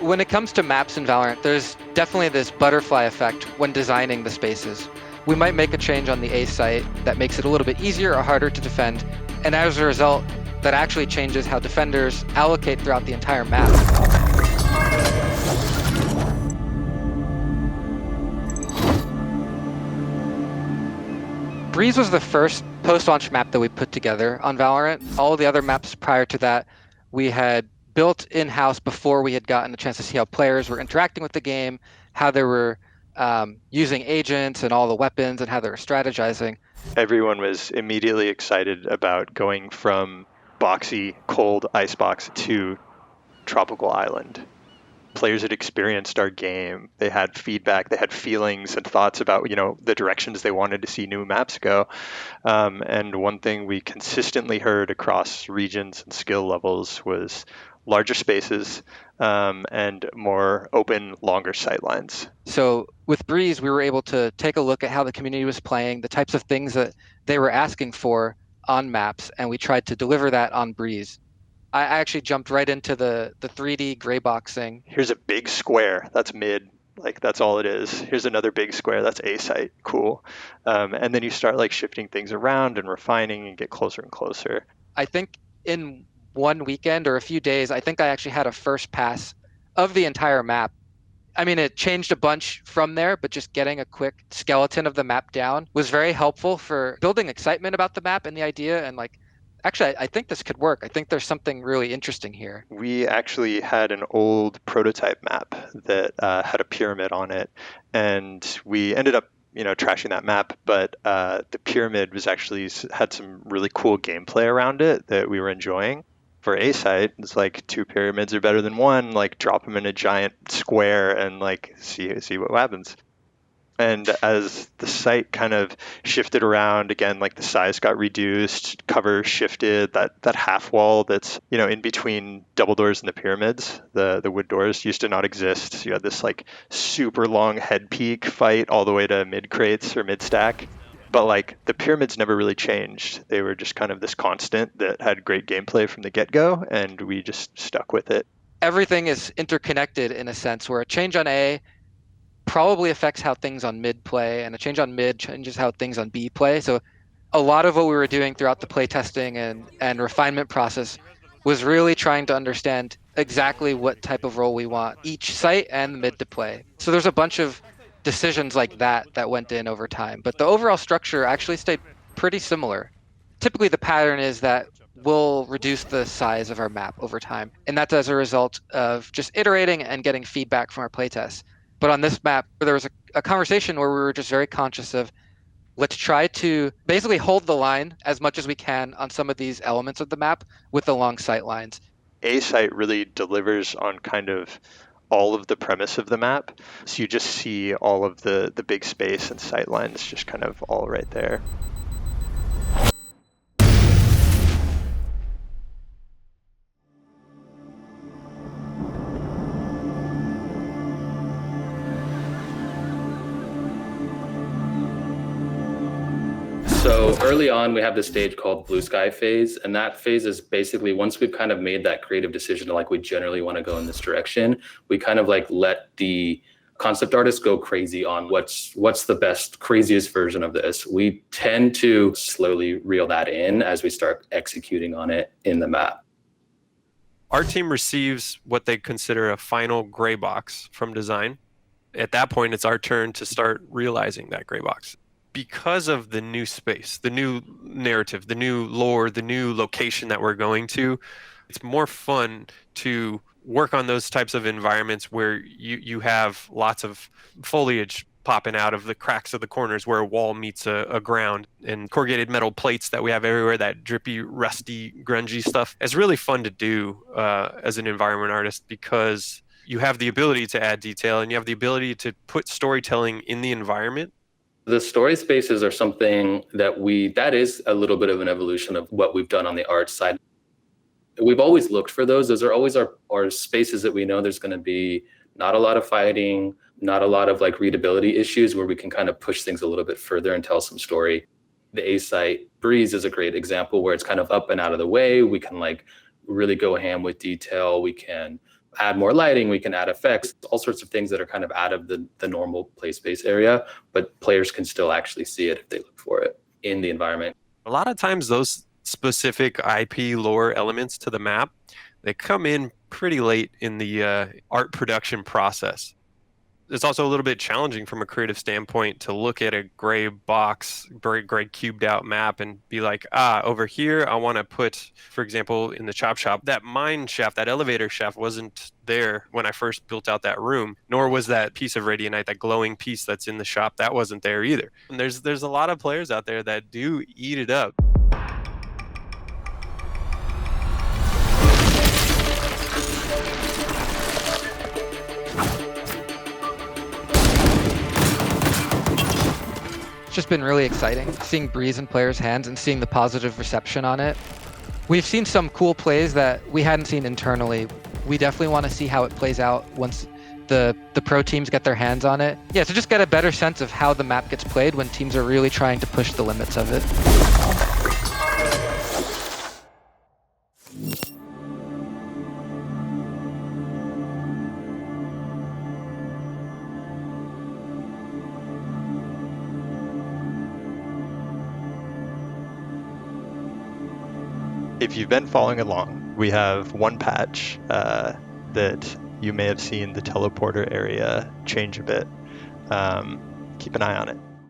When it comes to maps in Valorant, there's definitely this butterfly effect when designing the spaces. We might make a change on the A site that makes it a little bit easier or harder to defend, and as a result, that actually changes how defenders allocate throughout the entire map. Breeze was the first post-launch map that we put together on Valorant. All the other maps prior to that we had built in-house before we had gotten a chance to see how players were interacting with the game, how they were using agents and all the weapons and how they were strategizing. Everyone was immediately excited about going from boxy, cold icebox to tropical island. Players had experienced our game. They had feedback. They had feelings and thoughts about, the directions they wanted to see new maps go. And one thing we consistently heard across regions and skill levels was larger spaces and more open, longer sightlines. So with Breeze, we were able to take a look at how the community was playing, the types of things that they were asking for on maps, and we tried to deliver that on Breeze. I actually jumped right into the 3D gray boxing. Here's a big square. That's mid. That's all it is. Here's another big square. That's A site. Cool. And then you start shifting things around and refining and get closer and closer. I think in one weekend or a few days, I think I actually had a first pass of the entire map. I mean, it changed a bunch from there, but just getting a quick skeleton of the map down was very helpful for building excitement about the map and the idea. And actually, I think this could work. I think there's something really interesting here. We actually had an old prototype map that had a pyramid on it, and we ended up trashing that map, but the pyramid was actually had some really cool gameplay around it that we were enjoying. For A site, it's two pyramids are better than one. Drop them in a giant square and see what happens. And as the site kind of shifted around again, the size got reduced, cover shifted, that half wall that's in between double doors and the pyramids, the wood doors used to not exist. So you had this super long head peak fight all the way to mid crates or mid stack. But the pyramids never really changed. They were just kind of this constant that had great gameplay from the get-go, and we just stuck with it. Everything is interconnected in a sense where a change on A probably affects how things on mid play, and a change on mid changes how things on B play. So a lot of what we were doing throughout the playtesting and refinement process was really trying to understand exactly what type of role we want each site and mid to play. So there's a bunch of decisions like that went in over time, but the overall structure actually stayed pretty similar. Typically the pattern is that we'll reduce the size of our map over time, and that's as a result of just iterating and getting feedback from our playtests. But on this map, there was a conversation where we were just very conscious of, let's try to basically hold the line as much as we can on some of these elements of the map with the long sight lines. A site really delivers on kind of all of the premise of the map. So you just see all of the big space and sight lines just kind of all right there. So early on, we have this stage called blue sky phase. And that phase is basically once we've kind of made that creative decision to we generally want to go in this direction, we kind of let the concept artist go crazy on what's the best, craziest version of this. We tend to slowly reel that in as we start executing on it in the map. Our team receives what they consider a final gray box from design. At that point, it's our turn to start realizing that gray box. Because of the new space, the new narrative, the new lore, the new location that we're going to, it's more fun to work on those types of environments where you have lots of foliage popping out of the cracks of the corners where a wall meets a ground, and corrugated metal plates that we have everywhere, that drippy, rusty, grungy stuff. It's really fun to do as an environment artist because you have the ability to add detail and you have the ability to put storytelling in the environment. The story spaces are something that is a little bit of an evolution of what we've done on the art side. We've always looked for those. Those are always our spaces that we know there's going to be not a lot of fighting, not a lot of readability issues, where we can kind of push things a little bit further and tell some story. The A site Breeze is a great example where it's kind of up and out of the way. We can really go ham with detail. We can add more lighting, we can add effects, all sorts of things that are kind of out of the normal play space area, but players can still actually see it if they look for it in the environment. A lot of times those specific IP lore elements to the map, they come in pretty late in the art production process. It's also a little bit challenging from a creative standpoint to look at a gray box, gray cubed out map and be like, over here, I want to put, for example, in the chop shop, that mine shaft, that elevator shaft wasn't there when I first built out that room, nor was that piece of radianite, that glowing piece that's in the shop, that wasn't there either. And there's a lot of players out there that do eat it up. It's just been really exciting seeing Breeze in players' hands and seeing the positive reception on it. We've seen some cool plays that we hadn't seen internally. We definitely want to see how it plays out once the pro teams get their hands on it. Yeah, to just get a better sense of how the map gets played when teams are really trying to push the limits of it. If you've been following along, we have one patch that you may have seen the teleporter area change a bit. Keep an eye on it.